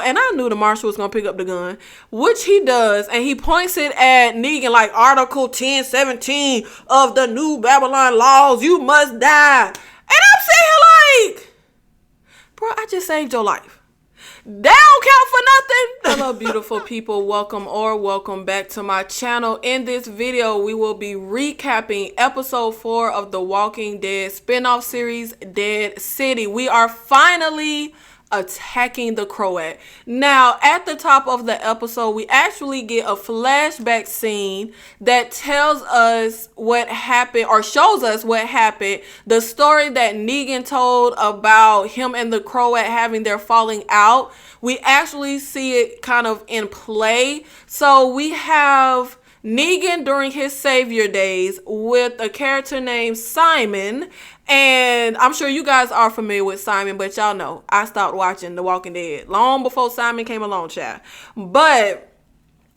And I knew the marshal was going to pick up the gun, which he does. And he points it at Negan like Article 1017 of the New Babylon laws. You must die. And I'm sitting here like, bro, I just saved your life. That don't count for nothing. Hello, beautiful people. Welcome back to my channel. In this video, we will be recapping episode 4 of the Walking Dead spinoff series, Dead City. We are finally attacking the Croat. Now, at the top of the episode, we actually get a flashback scene that tells us what happened, or shows us what happened. The story that Negan told about him and the Croat having their falling out. We actually see it kind of in play. So we have Negan during his savior days with a character named Simon. And I'm sure you guys are familiar with Simon, but y'all know I stopped watching The Walking Dead long before Simon came along, child. But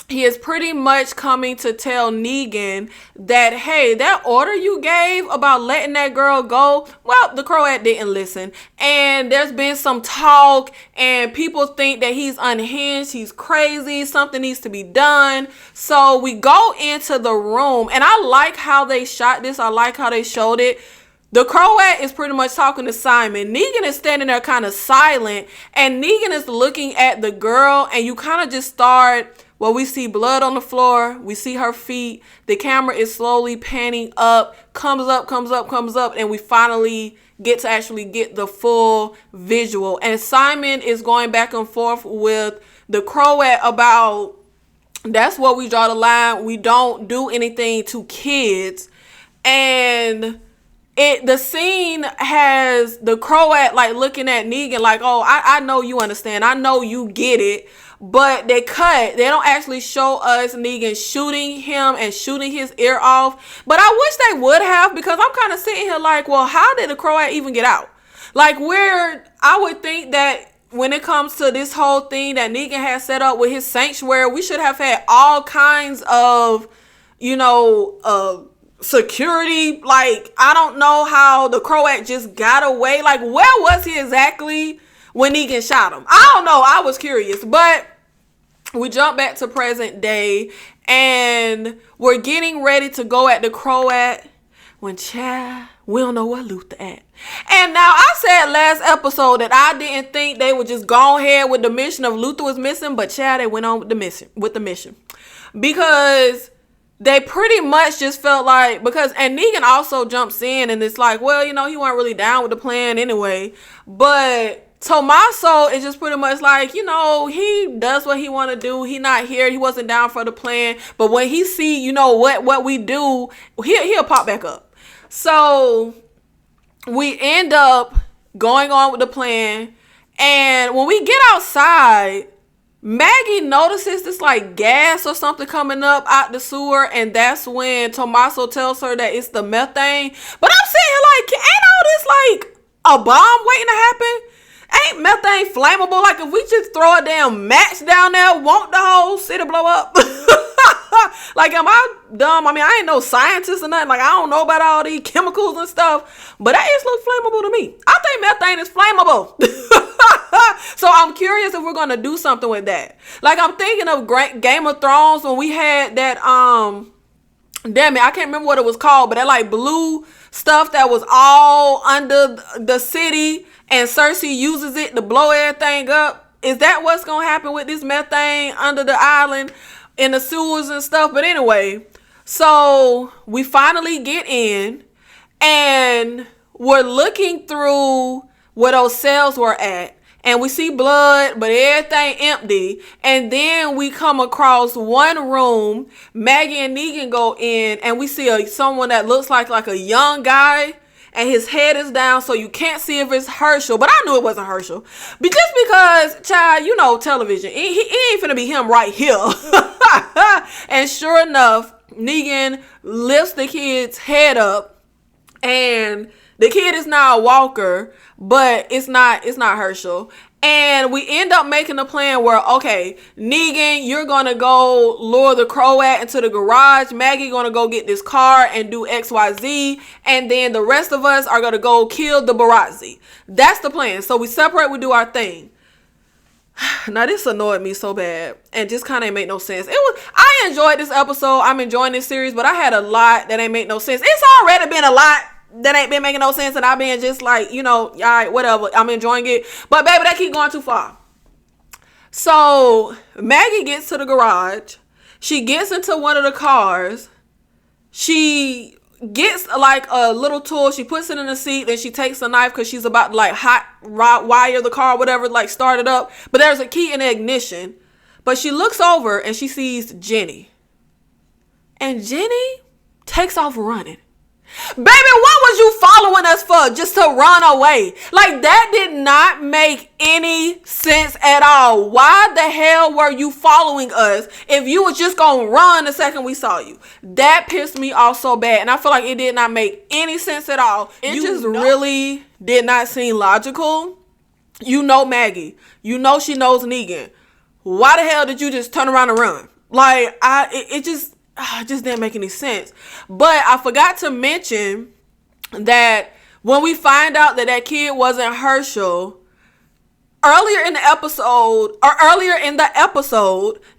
he is pretty much coming to tell Negan that, hey, that order you gave about letting that girl go, well, the Croat didn't listen. And there's been some talk and people think that he's unhinged, he's crazy, something needs to be done. So we go into the room, and I like how they shot this. I like how they showed it. The Croat is pretty much talking to Simon. Negan is standing there kind of silent, and Negan is looking at the girl, and you kind of just start, well, we see blood on the floor. We see her feet. The camera is slowly panning up, comes up, and we finally get to actually get the full visual. And Simon is going back and forth with the Croat about, that's where we draw the line. We don't do anything to kids. And the scene has the Croat like looking at Negan like, oh, I know you understand. I know you get it. But they don't actually show us Negan shooting him and shooting his ear off. But I wish they would have, because I'm kind of sitting here like, well, how did the Croat even get out? Like, I would think that when it comes to this whole thing that Negan has set up with his sanctuary, we should have had all kinds of, security. Like, I don't know how the Croat just got away. Like, where was he exactly when Negan shot him? I don't know. I was curious. But we jump back to present day, and we're getting ready to go at the Croat when, child, we don't know where Luther at. And now, I said last episode that I didn't think they would just go ahead with the mission of Luther was missing, but child, they went on with the mission. Because they pretty much just felt like, and Negan also jumps in and it's like, well, he wasn't really down with the plan anyway. But Tommaso is just pretty much like, he does what he want to do. He not here. He wasn't down for the plan. But when he see, what we do, he'll pop back up. So we end up going on with the plan. And when we get outside, Maggie notices this like gas or something coming up out the sewer, and that's when Tommaso tells her that it's the methane. But I'm sitting here like, ain't all this like a bomb waiting to happen? Ain't methane flammable? Like, if we just throw a damn match down there, won't the whole city blow up? Like, am I dumb? I mean, I ain't no scientist or nothing. Like, I don't know about all these chemicals and stuff, but that just looks flammable to me. I think methane is flammable. So I'm curious if we're going to do something with that. Like, I'm thinking of Game of Thrones when we had that, damn it, I can't remember what it was called, but that like blue stuff that was all under the city, and Cersei uses it to blow everything up. Is that what's going to happen with this methane under the island in the sewers and stuff? But anyway, so we finally get in, and we're looking through where those cells were at. And we see blood, but everything empty. And then we come across one room. Maggie and Negan go in, and we see someone that looks like a young guy, and his head is down, so you can't see if it's Herschel. But I knew it wasn't Herschel. But just because, child, television, it ain't finna be him right here. And sure enough, Negan lifts the kid's head up, and the kid is now a walker, but it's not Herschel. And we end up making a plan where, okay, Negan, you're going to go lure the Croat into the garage. Maggie going to go get this car and do XYZ. And then the rest of us are going to go kill the Barazzi. That's the plan. So we separate, we do our thing. Now this annoyed me so bad and just kind of ain't make no sense. I enjoyed this episode. I'm enjoying this series, but I had a lot that ain't make no sense. It's already been a lot that ain't been making no sense, and I've been just like, all right, whatever. I'm enjoying it. But baby, that keep going too far. So Maggie gets to the garage. She gets into one of the cars. She gets like a little tool. She puts it in the seat, and she takes a knife because she's about to like hot wire the car, whatever, like start it up. But there's a key in the ignition. But she looks over and she sees Jenny. And Jenny takes off running. Baby, what was you following us for? Just to run away? Like, that did not make any sense at all. Why the hell were you following us if you were just gonna run the second we saw you? That pissed me off so bad, and I feel like it did not make any sense at all. It just really did not seem logical. You know Maggie. You know she knows Negan. Why the hell did you just turn around and run? Like, it just didn't make any sense. But I forgot to mention that when we find out that that kid wasn't Herschel, earlier in the episode,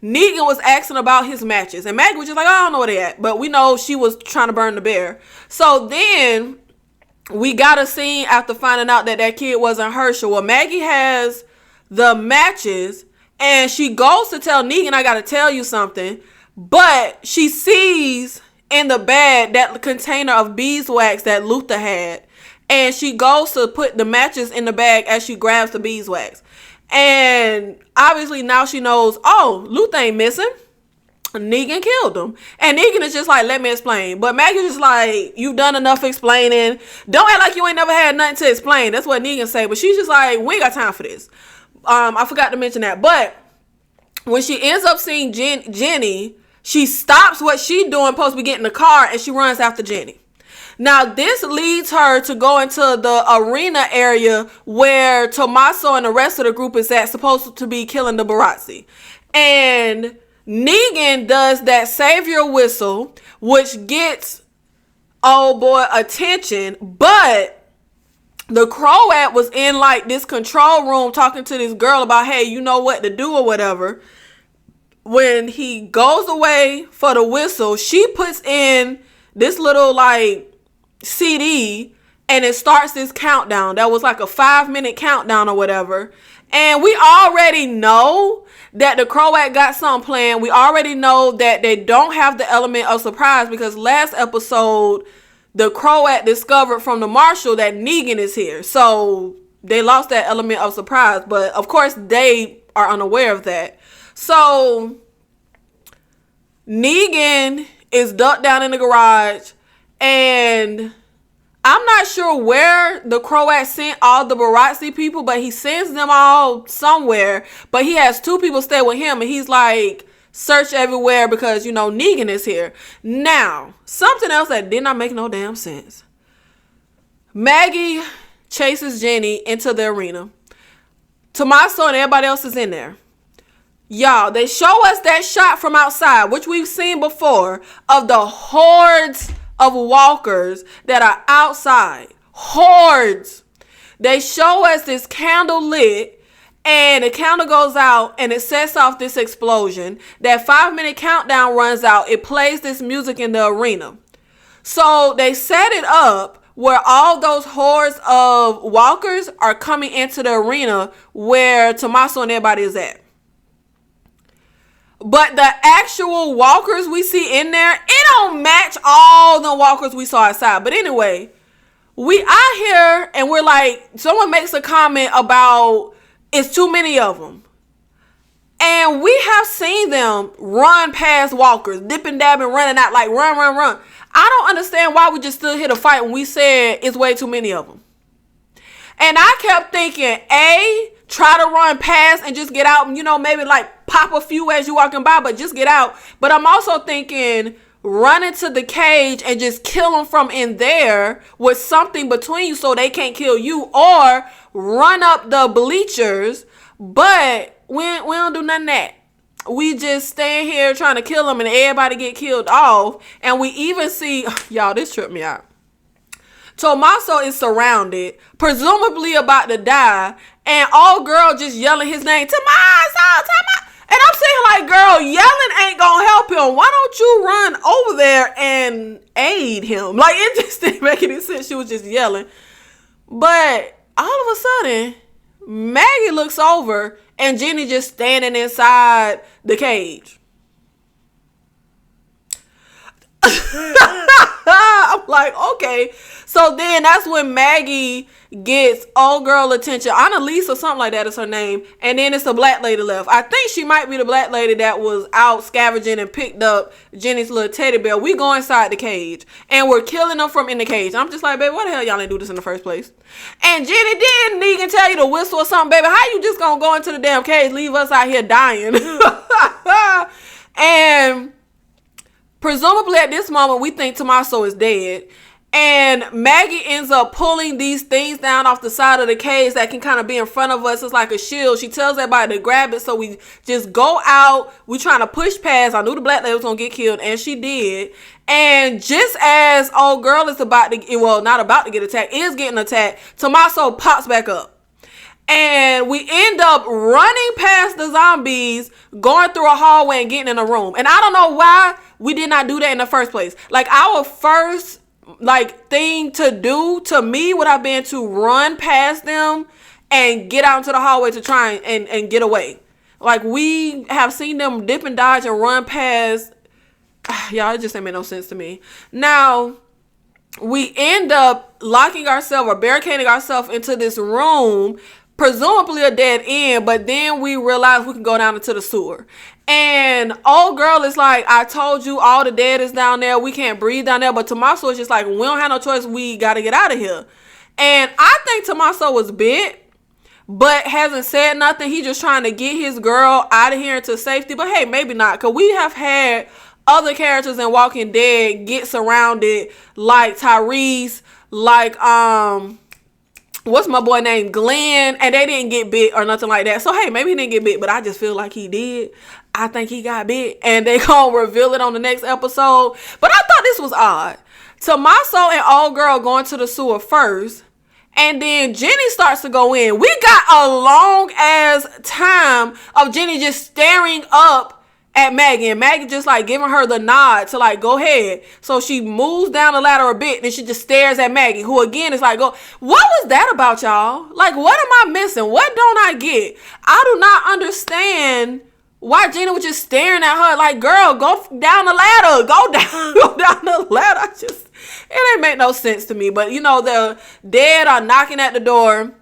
Negan was asking about his matches. And Maggie was just like, I don't know where they at. But we know she was trying to burn the bear. So then we got a scene after finding out that that kid wasn't Herschel. Well, Maggie has the matches and she goes to tell Negan, I got to tell you something. But she sees in the bag that container of beeswax that Luther had. And she goes to put the matches in the bag as she grabs the beeswax. And obviously now she knows, oh, Luther ain't missing. Negan killed him. And Negan is just like, let me explain. But Maggie's just like, you've done enough explaining. Don't act like you ain't never had nothing to explain. That's what Negan say. But she's just like, we ain't got time for this. I forgot to mention that. But when she ends up seeing Jenny, she stops what she doing, supposed to be getting in the car, and she runs after Jenny. Now, this leads her to go into the arena area where Tommaso and the rest of the group is at, supposed to be killing the Barazzi. And Negan does that savior whistle, which gets, oh boy, attention. But the Croat was in like this control room talking to this girl about, hey, you know what to do or whatever. When he goes away for the whistle, she puts in this little like CD and it starts this countdown. That was like a 5-minute countdown or whatever. And we already know that the Croat got something planned. We already know that they don't have the element of surprise because last episode, the Croat discovered from the marshal that Negan is here. So they lost that element of surprise. But of course, they are unaware of that. So Negan is ducked down in the garage, and I'm not sure where the Croat sent all the Barazzi people, but he sends them all somewhere. But he has 2 people stay with him, and he's like, search everywhere because, Negan is here. Now, something else that did not make no damn sense. Maggie chases Jenny into the arena. Tommaso and everybody else is in there. Y'all, they show us that shot from outside, which we've seen before, of the hordes of walkers that are outside. Hordes. They show us this candle lit, and the candle goes out, and it sets off this explosion. That 5-minute countdown runs out. It plays this music in the arena. So they set it up where all those hordes of walkers are coming into the arena where Tommaso and everybody is at. But the actual walkers we see in there, it don't match all the walkers we saw outside. But anyway, we out here and we're like, someone makes a comment about it's too many of them. And we have seen them run past walkers, dipping, dabbing, running out like run, run, run. I don't understand why we just stood here to fight when we said it's way too many of them. And I kept thinking, try to run past and just get out, maybe like pop a few as you walking by, but just get out. But I'm also thinking run into the cage and just kill them from in there with something between you so they can't kill you, or run up the bleachers. But we don't do none of that. We just stand here trying to kill them and everybody get killed off. And we even see, y'all, this tripped me out. Tommaso is surrounded, presumably about to die, and old girl just yelling his name, Tommaso. And I'm saying, like, girl, yelling ain't gonna help him. Why don't you run over there and aid him? Like, it just didn't make any sense. She was just yelling. But all of a sudden, Maggie looks over and Jenny just standing inside the cage. I'm like, okay. So then that's when Maggie gets old girl attention. Annalise or something like that is her name. And then it's a black lady left. I think she might be the black lady that was out scavenging and picked up Jenny's little teddy bear. We go inside the cage and we're killing them from in the cage. I'm just like, baby, why the hell y'all didn't do this in the first place? And Jenny, didn't Negan tell you to whistle or something, baby? How you just gonna go into the damn cage, leave us out here dying? And presumably at this moment, we think Tommaso is dead. And Maggie ends up pulling these things down off the side of the cage that can kind of be in front of us. It's like a shield. She tells everybody to grab it. So we just go out. We trying to push past. I knew the black lady was going to get killed. And she did. And just as old girl is about to, well, not about to get attacked, is getting attacked, Tommaso pops back up. And we end up running past the zombies, going through a hallway and getting in a room. And I don't know why we did not do that in the first place. Like, our first thing to do to me would have been to run past them and get out into the hallway to try and get away. Like, we have seen them dip and dodge and run past. Y'all, it just ain't made no sense to me. Now, we end up locking ourselves or barricading ourselves into this room, presumably a dead end, but then we realize we can go down into the sewer. And old girl is like, I told you all the dead is down there. We can't breathe down there. But Tommaso is just like, we don't have no choice. We got to get out of here. And I think Tommaso was bit, but hasn't said nothing. He just trying to get his girl out of here into safety. But hey, maybe not. Because we have had other characters in Walking Dead get surrounded, like Tyrese, like, what's my boy named Glenn, and they didn't get bit or nothing like that. So hey, maybe he didn't get bit, but I just feel like he did. I think he got bit, and they gonna reveal it on the next episode. But I thought this was odd. Tommaso and old girl going to the sewer first, and then Jenny starts to go in. We got a long ass time of Jenny just staring up at Maggie, and Maggie just like giving her the nod to like go ahead. So she moves down the ladder a bit, and then she just stares at Maggie, who again is like, go. What was that about, y'all? Like, what am I missing? What don't I get? I do not understand why Jenny was just staring at her like, girl, go down the ladder, go down the ladder. It ain't make no sense to me. But you know, the dead are knocking at the door,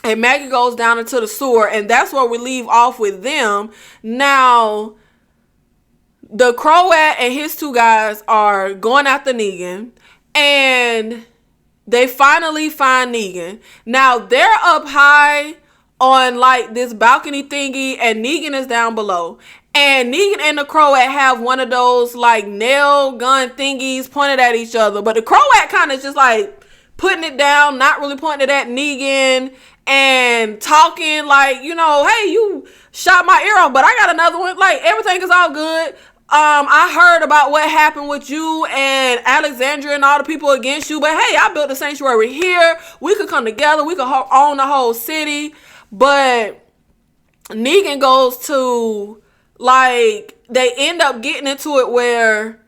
and Maggie goes down into the sewer, and that's where we leave off with them. Now, the Croat and his two guys are going after Negan, and they finally find Negan. Now, they're up high on like this balcony thingy, and Negan is down below. And Negan and the Croat have one of those like nail gun thingies pointed at each other. But the Croat kind of just like putting it down, not really pointing it at Negan, and talking like, you know, hey, you shot my ear off, but I got another one. Like, everything is all good. I heard about what happened with you and Alexandria and all the people against you, but hey, I built a sanctuary here. We could come together. We could own the whole city. But Negan goes to, like, they end up getting into it where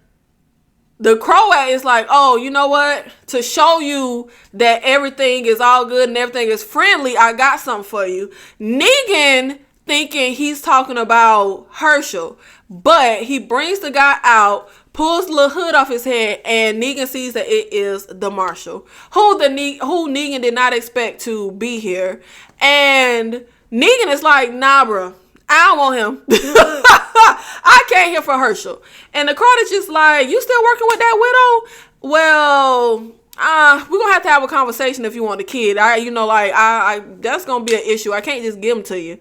the Croat is like, oh, you know what? To show you that everything is all good and everything is friendly, I got something for you. Negan thinking he's talking about Herschel, but he brings the guy out, pulls the little hood off his head, and Negan sees that it is the Marshal, who Negan did not expect to be here. And Negan is like, nah, bro, I don't want him. I came here for Herschel. And the crowd is just like, you still working with that widow? Well, we're gonna have to have a conversation if you want the kid. That's gonna be an issue. I can't just give him to you.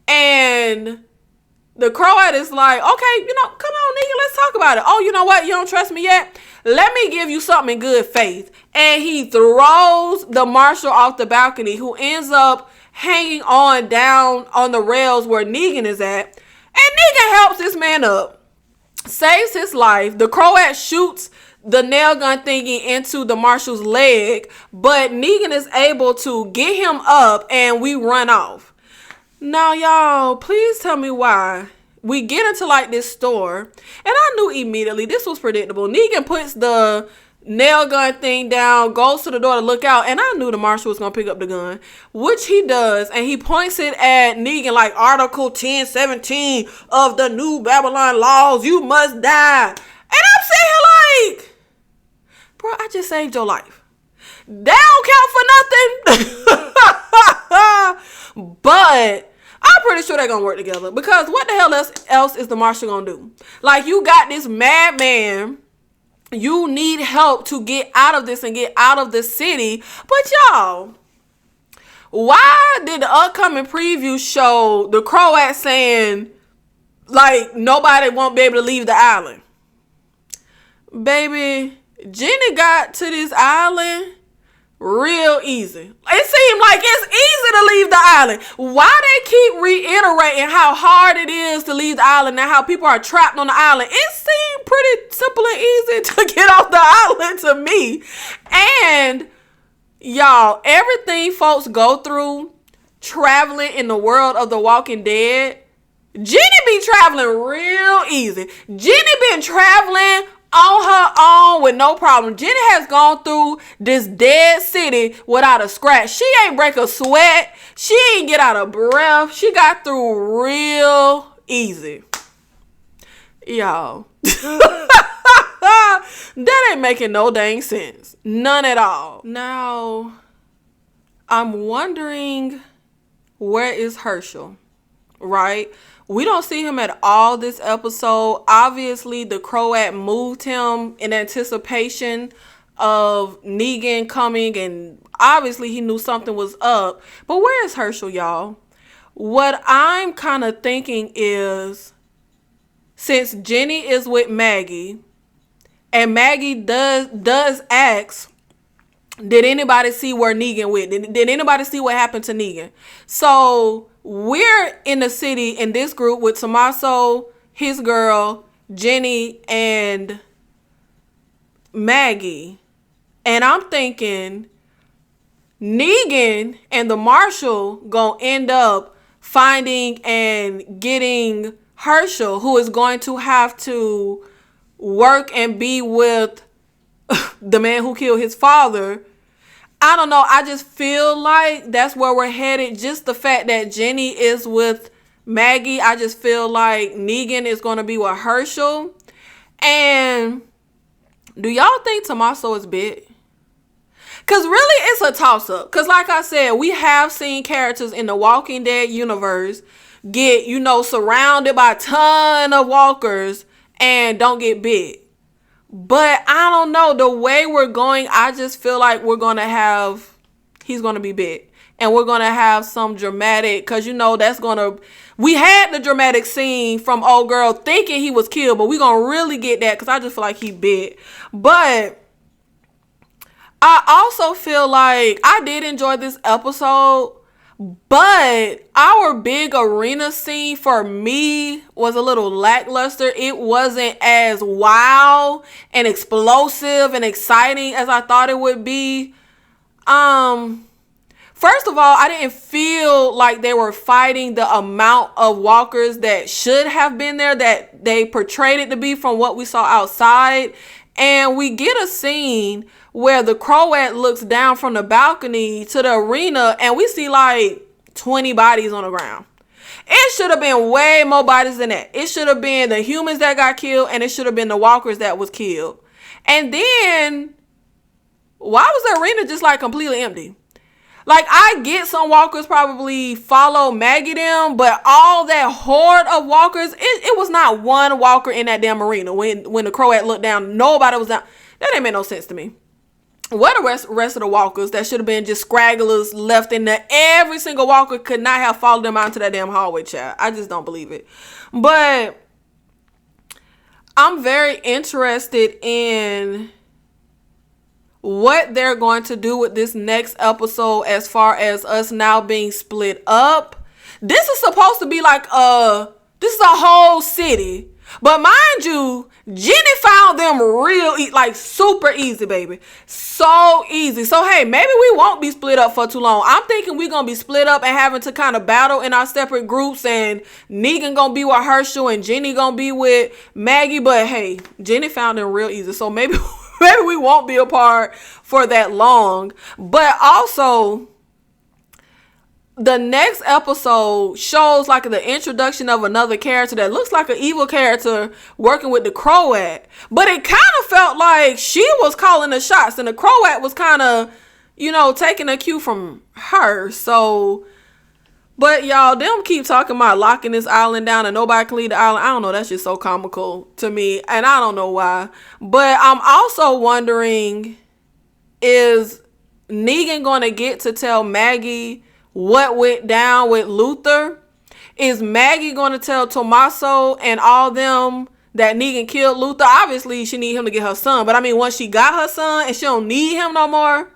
And the Croat is like, okay, come on, Negan, let's talk about it. Oh, you know what? You don't trust me yet? Let me give you something in good faith. And he throws the Marshal off the balcony, who ends up hanging on down on the rails where Negan is at. And Negan helps this man up, saves his life. The Croat shoots the nail gun thingy into the marshal's leg, but Negan is able to get him up and we run off. Now, y'all, please tell me why. We get into like this store, and I knew immediately this was predictable. Negan puts the nail gun thing down, goes to the door to look out, and I knew the marshal was gonna pick up the gun, which he does, and he points it at Negan like Article 1017 of the New Babylon laws, you must die. And I'm sitting here like, bro, I just saved your life. That don't count for nothing. But I'm pretty sure they're gonna work together, because what the hell else is the marshal gonna do? Like, you got this madman, you need help to get out of this and get out of the city. But y'all, why did the upcoming preview show the Croat saying like nobody won't be able to leave the island? Baby, Jenny got to this island real easy. It seemed like it's easy to leave the island. Why they keep reiterating how hard it is to leave the island and how people are trapped on the island? It seemed pretty simple and easy to get off the island to me. And y'all, everything folks go through traveling in the world of The Walking Dead, Jenny be traveling real easy. Jenny been traveling on her own with no problem. Jenny has gone through this dead city without a scratch. She ain't break a sweat. She ain't get out of breath. She got through real easy. Y'all. That ain't making no dang sense. None at all. Now, I'm wondering, where is Herschel? Right? We don't see him at all this episode. Obviously, the Croat moved him in anticipation of Negan coming, and obviously he knew something was up. But where is Herschel, y'all? What I'm kind of thinking is, since Jenny is with Maggie, and Maggie does ask, did anybody see where Negan went? Did anybody see what happened to Negan? So we're in the city in this group with Tommaso, his girl, Jenny, and Maggie. And I'm thinking Negan and the marshal gonna end up finding and getting Herschel, who is going to have to work and be with the man who killed his father. I don't know. I just feel like that's where we're headed. Just the fact that Jenny is with Maggie, I just feel like Negan is going to be with Herschel. And do y'all think Tommaso is big? Because really, it's a toss-up. Because like I said, we have seen characters in the Walking Dead universe get, surrounded by a ton of walkers and don't get bit. But I don't know, the way we're going, I just feel like he's going to be big. And we're going to have some dramatic, because we had the dramatic scene from old girl thinking he was killed, but we're going to really get that because I just feel like he bit. But I also feel like I did enjoy this episode, but our big arena scene for me was a little lackluster. It wasn't as wow and explosive and exciting as I thought it would be. First of all, I didn't feel like they were fighting the amount of walkers that should have been there, that they portrayed it to be from what we saw outside. And we get a scene where the Croat looks down from the balcony to the arena and we see like 20 bodies on the ground. It should have been way more bodies than that. It should have been the humans that got killed and it should have been the walkers that was killed. And then, why was the arena just like completely empty? Like, I get some walkers probably follow Maggie them, but all that horde of walkers, it was not one walker in that damn arena. When the Croat looked down, nobody was down. That ain't made no sense to me. What the rest of the walkers that should have been just scragglers left in there? Every single walker could not have followed them out into that damn hallway, child. I just don't believe it. But I'm very interested in what they're going to do with this next episode as far as us now being split up. This is supposed to be like this is a whole city. But mind you, Jenny found them like super easy, baby. So easy. So, hey, maybe we won't be split up for too long. I'm thinking we're going to be split up and having to kind of battle in our separate groups. And Negan going to be with Herschel and Jenny going to be with Maggie. But, hey, Jenny found them real easy. So, maybe we won't be apart for that long. But also, the next episode shows like the introduction of another character that looks like an evil character working with the Croat. But it kind of felt like she was calling the shots and the Croat was kind of, taking a cue from her. So, but y'all, them keep talking about locking this island down and nobody can leave the island. I don't know. That's just so comical to me. And I don't know why. But I'm also wondering, is Negan going to get to tell Maggie what went down with Luther? Is Maggie going to tell Tommaso and all them that Negan killed Luther? Obviously, she need him to get her son. But I mean, once she got her son and she don't need him no more,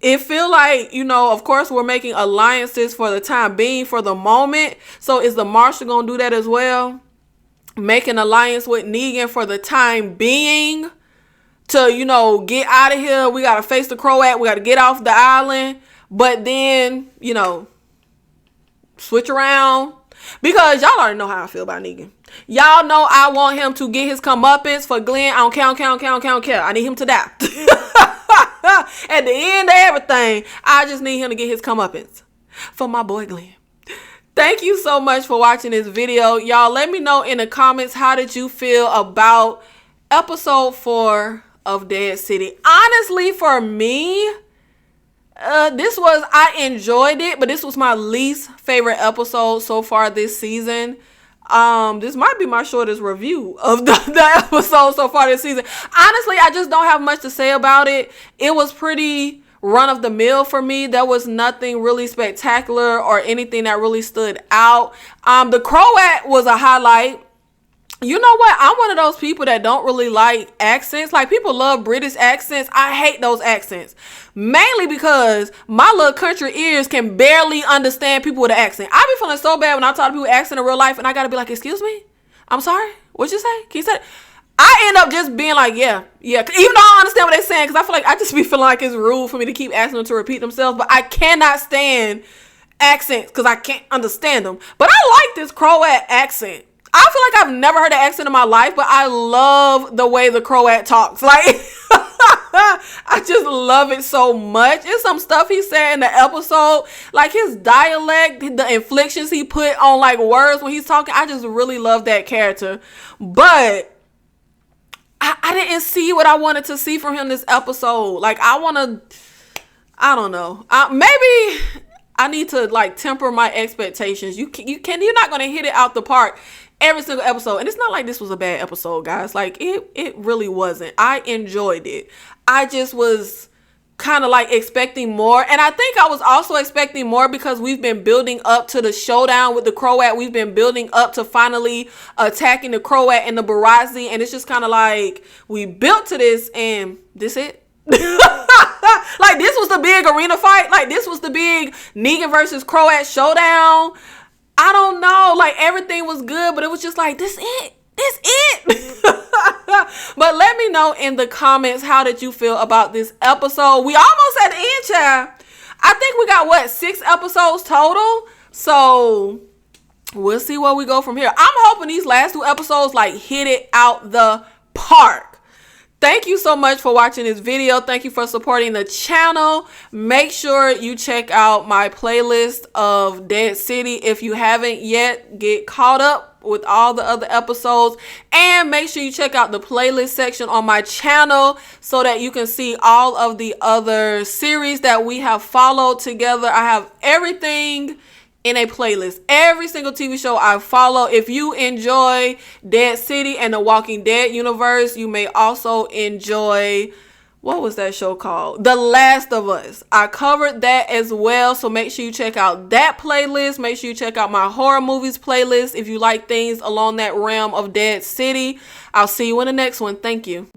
it feel like, of course, we're making alliances for the time being, for the moment. So is the Marshal going to do that as well? Make an alliance with Negan for the time being to, get out of here. We got to face the Croat. We got to get off the island. But then, switch around. Because y'all already know how I feel about Negan. Y'all know I want him to get his comeuppance for Glenn. I don't care. I need him to die. At the end of everything, I just need him to get his comeuppance for my boy Glenn. Thank you so much for watching this video. Y'all, let me know in the comments, how did you feel about episode 4 of Dead City? Honestly, for me, I enjoyed it, but this was my least favorite episode so far this season. This might be my shortest review of the episode so far this season. Honestly, I just don't have much to say about it. It was pretty run of the mill for me. There was nothing really spectacular or anything that really stood out. The Croat was a highlight. You know what? I'm one of those people that don't really like accents. Like, people love British accents. I hate those accents. Mainly because my little country ears can barely understand people with an accent. I be feeling so bad when I talk to people with accent in real life and I gotta be like, excuse me? I'm sorry? What'd you say? Can you say it? I end up just being like, yeah. Even though I don't understand what they're saying, because I feel like I just be feeling like it's rude for me to keep asking them to repeat themselves. But I cannot stand accents because I can't understand them. But I like this Croat accent. I feel like I've never heard an accent in my life, but I love the way the Croat talks. Like, I just love it so much. It's some stuff he said in the episode, like his dialect, the inflections he put on like words when he's talking. I just really love that character. But I didn't see what I wanted to see from him this episode. Like, I don't know. Maybe I need to like temper my expectations. You're not going to hit it out the park every single episode. And it's not like this was a bad episode, guys. Like, it really wasn't. I enjoyed it. I just was kind of like expecting more. And I think I was also expecting more because we've been building up to the showdown with the Croat. We've been building up to finally attacking the Croat and the Barazi. And it's just kind of like, we built to this and this it. Like, this was the big arena fight. Like, this was the big Negan versus Croat showdown. I don't know. Like, everything was good, but it was just like, this it. But let me know in the comments, how did you feel about this episode? We almost at the end, child. I think we got 6 episodes total. So we'll see where we go from here. I'm hoping these last 2 episodes like hit it out the park. Thank you so much for watching this video. Thank you for supporting the channel. Make sure you check out my playlist of Dead City. If you haven't yet, get caught up with all the other episodes. And make sure you check out the playlist section on my channel so that you can see all of the other series that we have followed together. I have everything in a playlist. Every single TV show I follow. If you enjoy Dead City and the Walking Dead universe, you may also enjoy, what was that show called? The Last of Us. I covered that as well. So make sure you check out that playlist. Make sure you check out my horror movies playlist if you like things along that realm of Dead City. I'll see you in the next one. Thank you.